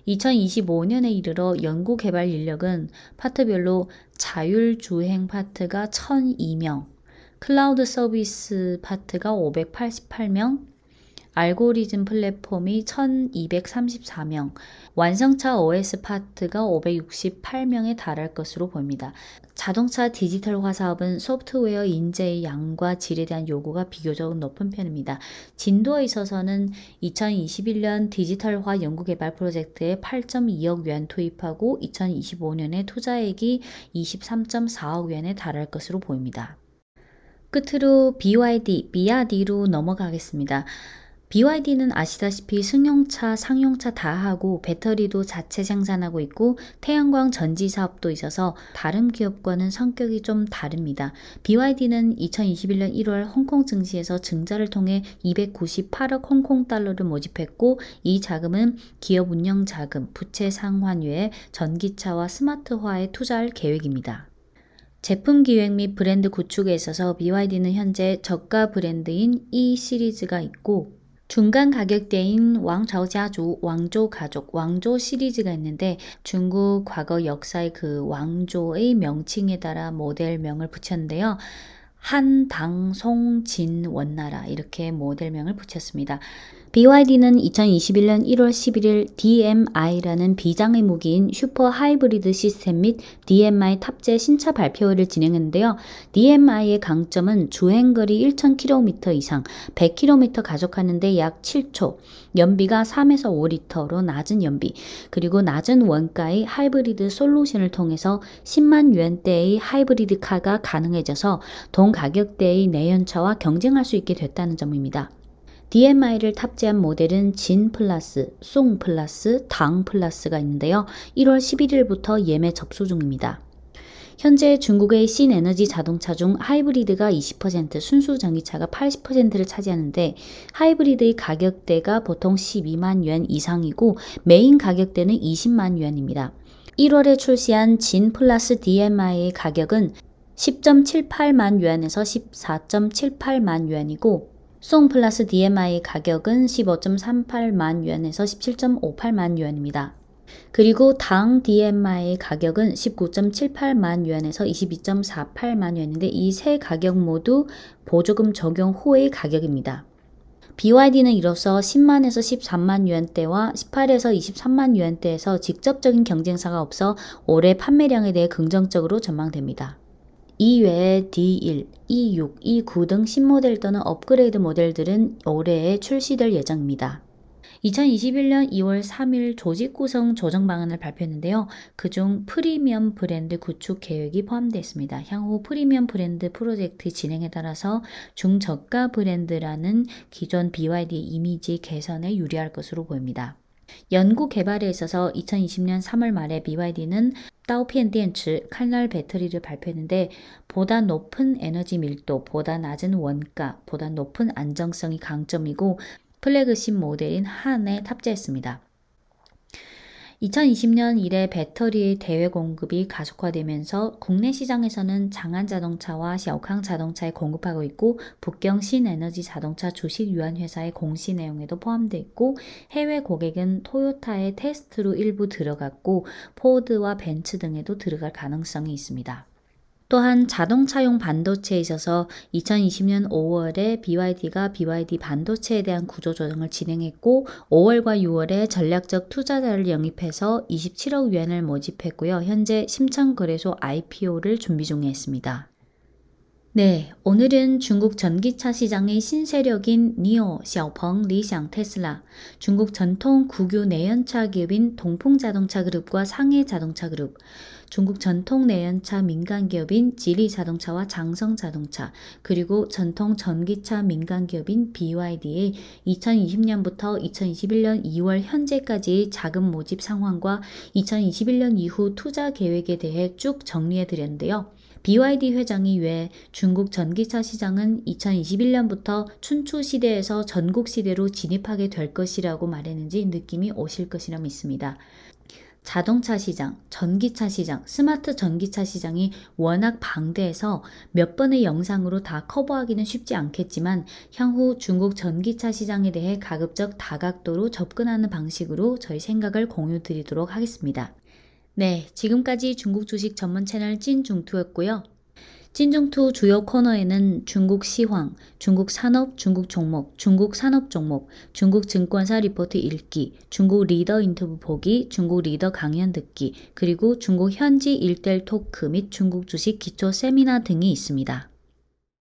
2025년에 이르러 연구개발 인력은 파트별로 자율주행 파트가 1002명, 클라우드 서비스 파트가 588명, 알고리즘 플랫폼이 1234명, 완성차 OS 파트가 568명에 달할 것으로 보입니다. 자동차 디지털화 사업은 소프트웨어 인재의 양과 질에 대한 요구가 비교적 높은 편입니다. 진도에 있어서는 2021년 디지털화 연구개발 프로젝트에 8.2억 yuan 투입하고 2025년에 투자액이 23.4억 yuan에 달할 것으로 보입니다. 끝으로 BYD, 비야디로 넘어가겠습니다. BYD는 아시다시피 승용차, 상용차 다 하고 배터리도 자체 생산하고 있고 태양광 전지 사업도 있어서 다른 기업과는 성격이 좀 다릅니다. BYD는 2021년 1월 홍콩 증시에서 증자를 통해 298억 홍콩 달러를 모집했고 이 자금은 기업 운영 자금, 부채 상환유에 전기차와 스마트화에 투자할 계획입니다. 제품 기획 및 브랜드 구축에 있어서 BYD는 현재 저가 브랜드인 E 시리즈가 있고 중간 가격대인 왕자오자주, 왕조 가족, 왕조 시리즈가 있는데 중국 과거 역사의 그 왕조의 명칭에 따라 모델명을 붙였는데요. 한당송진 원나라 이렇게 모델명을 붙였습니다. BYD는 2021년 1월 11일 DMI라는 비장의 무기인 슈퍼 하이브리드 시스템 및 DMI 탑재 신차 발표회를 진행했는데요. DMI의 강점은 주행거리 1000km 이상, 100km 가속하는데 약 7초, 연비가 3에서 5리터로 낮은 연비, 그리고 낮은 원가의 하이브리드 솔루션을 통해서 10만 yuan대의 하이브리드 카가 가능해져서 동 가격대의 내연차와 경쟁할 수 있게 됐다는 점입니다. DMI를 탑재한 모델은 진 플러스, 송 플러스, 당 플러스가 있는데요. 1월 11일부터 예매 접수 중입니다. 현재 중국의 신에너지 자동차 중 하이브리드가 20%, 순수 전기차가 80%를 차지하는데 하이브리드의 가격대가 보통 12만 yuan 이상이고 메인 가격대는 20만 yuan입니다. 1월에 출시한 진 플러스 DMI의 가격은 10.78만 yuan에서 14.78만 yuan이고 송 플러스 DMI 가격은 15.38만 yuan에서 17.58만 yuan입니다. 그리고 당 DMI 가격은 19.78만 yuan에서 22.48만 yuan인데 이 세 가격 모두 보조금 적용 후의 가격입니다. BYD는 이로써 10만에서 13만 yuan대와 18에서 23만 yuan대에서 직접적인 경쟁사가 없어 올해 판매량에 대해 긍정적으로 전망됩니다. 이외에 D1, E6, E9 등 신모델 또는 업그레이드 모델들은 올해에 출시될 예정입니다. 2021년 2월 3일 조직 구성 조정 방안을 발표했는데요. 그중 프리미엄 브랜드 구축 계획이 포함되어 있습니다. 향후 프리미엄 브랜드 프로젝트 진행에 따라서 중저가 브랜드라는 기존 BYD 이미지 개선에 유리할 것으로 보입니다. 연구 개발에 있어서 2020년 3월 말에 BYD는 따오피엔電池, 칼날 배터리를 발표했는데 보다 높은 에너지 밀도, 보다 낮은 원가, 보다 높은 안정성이 강점이고 플래그십 모델인 한에 탑재했습니다. 2020년 이래 배터리의 대외 공급이 가속화되면서 국내 시장에서는 장안 자동차와 샤오캉 자동차에 공급하고 있고 북경 신에너지 자동차 주식 유한회사의 공시 내용에도 포함되어 있고 해외 고객은 토요타의 테스트로 일부 들어갔고 포드와 벤츠 등에도 들어갈 가능성이 있습니다. 또한 자동차용 반도체에 있어서 2020년 5월에 BYD가 BYD 반도체에 대한 구조조정을 진행했고 5월과 6월에 전략적 투자자를 영입해서 27억 위안을 모집했고요. 현재 심천거래소 IPO를 준비 중에 있습니다. 네, 오늘은 중국 전기차 시장의 신세력인 니오, 샤오펑, 리샹, 테슬라, 중국 전통 국유 내연차 기업인 동풍자동차 그룹과 상해자동차 그룹, 중국 전통 내연차 민간 기업인 지리자동차와 장성자동차, 그리고 전통 전기차 민간 기업인 BYD의 2020년부터 2021년 2월 현재까지 자금 모집 상황과 2021년 이후 투자 계획에 대해 쭉 정리해 드렸는데요. BYD 회장이 왜 중국 전기차 시장은 2021년부터 춘추 시대에서 전국 시대로 진입하게 될 것이라고 말했는지 느낌이 오실 것이라 믿습니다. 자동차 시장, 전기차 시장, 스마트 전기차 시장이 워낙 방대해서 몇 번의 영상으로 다 커버하기는 쉽지 않겠지만 향후 중국 전기차 시장에 대해 가급적 다각도로 접근하는 방식으로 저희 생각을 공유 드리도록 하겠습니다. 네, 지금까지 중국 주식 전문 채널 찐중투였고요. 찐중투 주요 코너에는 중국 시황, 중국 산업, 중국 종목, 중국 산업 종목, 중국 증권사 리포트 읽기, 중국 리더 인터뷰 보기, 중국 리더 강연 듣기, 그리고 중국 현지 일대일 토크 및 중국 주식 기초 세미나 등이 있습니다.